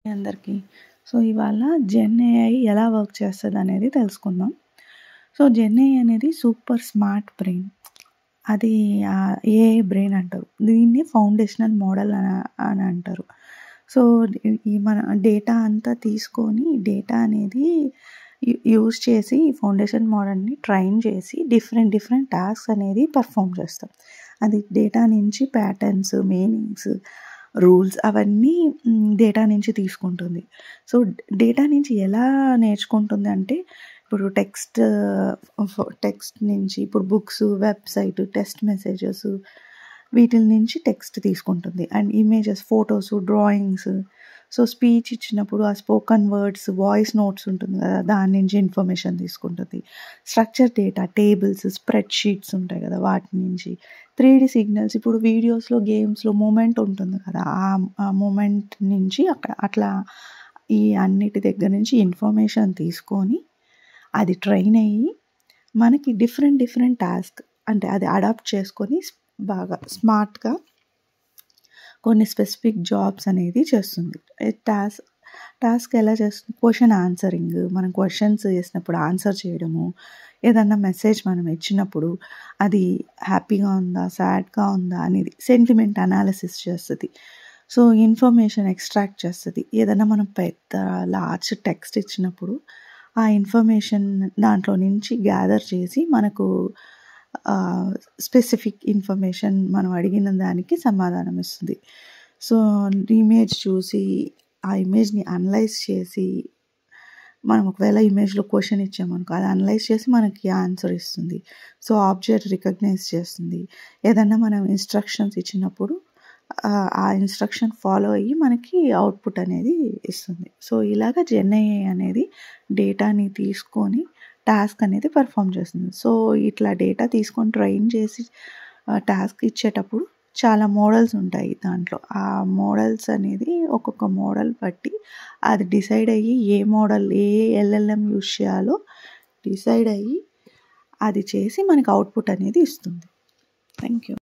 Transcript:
అందరికీ. సో, ఇవాళ gen AI ఎలా వర్క్ చేస్తదనేది తెలుసుకుందాం. సో, జెన్ ఏఐ అనేది సూపర్ స్మార్ట్ బ్రెయిన్. అది ఏఐ బ్రెయిన్ అంటారు. దీన్ని ఫౌండేషనల్ మోడల్ అని అంటారు. సో, ఈ మన డేటా అంతా తీసుకొని డేటా అనేది యూజ్ చేసి ఈ ఫౌండేషన్ మోడల్‌ని ట్రైన్ చేసి డిఫరెంట్ టాస్క్స్ అనేది పర్ఫార్మ్ చేస్తాం. అది డేటా నుంచి ప్యాటర్న్స్, మీనింగ్స్, రూల్స్ అవన్నీ డేటా నుంచి తీసుకుంటుంది. సో, డేటా నుంచి ఎలా నేర్చుకుంటుంది అంటే ఇప్పుడు టెక్స్ట్ నుంచి ఇప్పుడు బుక్స్, వెబ్‌సైట్, టెక్స్ట్ మెసేజెస్ వీటిల నుంచి టెక్స్ట్ తీసుకుంటుంది. And images, photos, drawings. So, speech ఇచ్చినప్పుడు ఆ స్పోకెన్ వర్డ్స్, వాయిస్ నోట్స్ ఉంటుంది కదా! దాని నుంచి ఇన్ఫర్మేషన్ తీసుకుంటుంది. Structure data, tables, spread sheets ఉంటాయి కదా! వాటి నుంచి. 3D సిగ్నల్స్ ఇప్పుడు వీడియోస్‌లో, గేమ్స్‌లో మూమెంట్ ఉంటుంది కదా! ఆ మూమెంట్ నుంచి అట్లా ఈ అన్నిటి దగ్గర నుంచి ఇన్ఫర్మేషన్ తీసుకొని అది ట్రైన్ అయ్యి మనకి డిఫరెంట్ టాస్క్ అంటే అది అడాప్ట్ చేసుకొని బాగా స్మార్ట్‌గా కొన్ని స్పెసిఫిక్ జాబ్స్ అనేది చేస్తుంది. టాస్క్ ఎలా చేస్తుంది? Question answering. మనం క్వెషన్స్ చేసినప్పుడు ఆన్సర్ చేయడము, ఏదన్నా మెసేజ్ మనం ఇచ్చినప్పుడు అది హ్యాపీగా ఉందా, సాడ్‌గా ఉందా అనేది సెంటిమెంట్ అనాలిసిస్ చేస్తది. సో, ఇన్ఫర్మేషన్ ఎక్స్ట్రాక్ట్ చేస్తది. ఏదన్నా మనం పెద్ద లార్జ్ టెక్స్ట్ ఇచ్చినప్పుడు ఆ ఇన్ఫర్మేషన్ దాంట్లో నుంచి గ్యాదర్ చేసి మనకు స్పెసిఫిక్ ఇన్ఫర్మేషన్ మనం అడిగిన దానికి సమాధానం ఇస్తుంది. సో, ఇమేజ్ చూసి ఆ ఇమేజ్‌ని అనలైజ్ చేసి మనం ఒకవేళ ఇమేజ్‌లో క్వెషన్ ఇచ్చామనుకో అది అనలైజ్ చేసి మనకి ఆన్సర్ ఇస్తుంది. సో, ఆబ్జెక్ట్ రికగ్నైజ్ చేస్తుంది. ఏదన్నా మనం ఇన్‌స్ట్రక్షన్స్ ఇచ్చినప్పుడు ఆ ఇన్‌స్ట్రక్షన్ ఫాలో అయ్యి మనకి అవుట్‌పుట్ అనేది ఇస్తుంది. సో, ఇలాగ జెన్ ఏఐ అనేది డేటాని తీసుకొని టాస్క్ అనేది పర్ఫార్మ్ చేస్తుంది. సో, ఇట్లా డేటా తీసుకొని ట్రైన్ చేసి టాస్క్ ఇచ్చేటప్పుడు చాలా మోడల్స్ ఉంటాయి దాంట్లో. ఆ మోడల్స్ అనేది ఒక్కొక్క మోడల్ బట్టి అది డిసైడ్ అయ్యి ఏ మోడల్ ఏ ఎల్ఎల్ఎం యూజ్ చేయాలో డిసైడ్ అయ్యి అది చేసి మనకి అవుట్‌పుట్ అనేది ఇస్తుంది. Thank you.